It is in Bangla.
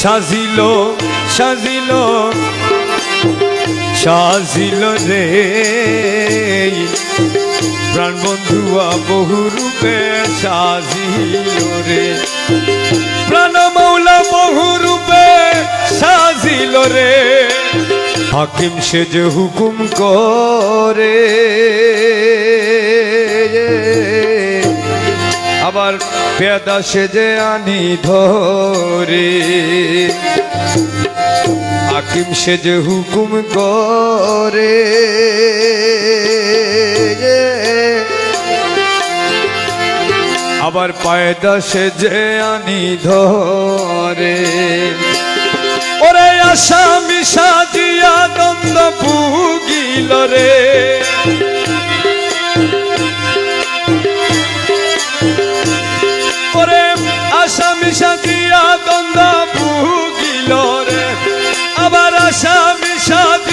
সাজিল সাজিল সাজিল রে প্রাণ বন্ধুয়া বহু রূপে সাজিল রে প্রাণ মৌলা বহু রূপে সাজিল রে হাকিম সে যে হুকুম করে আবার পেয়াদা সে যে আনি ধরে হাকিম সে যে হুকুম করে আবার পায়দা সে যে আনি ধরে ওরে আসামি সাজিয়া দ্বন্দ্ব ভুগিল রে ওরে আসামি সাজিয়া দ্বন্দ্ব ভুগিল রে আবার আসামি সাজিয়া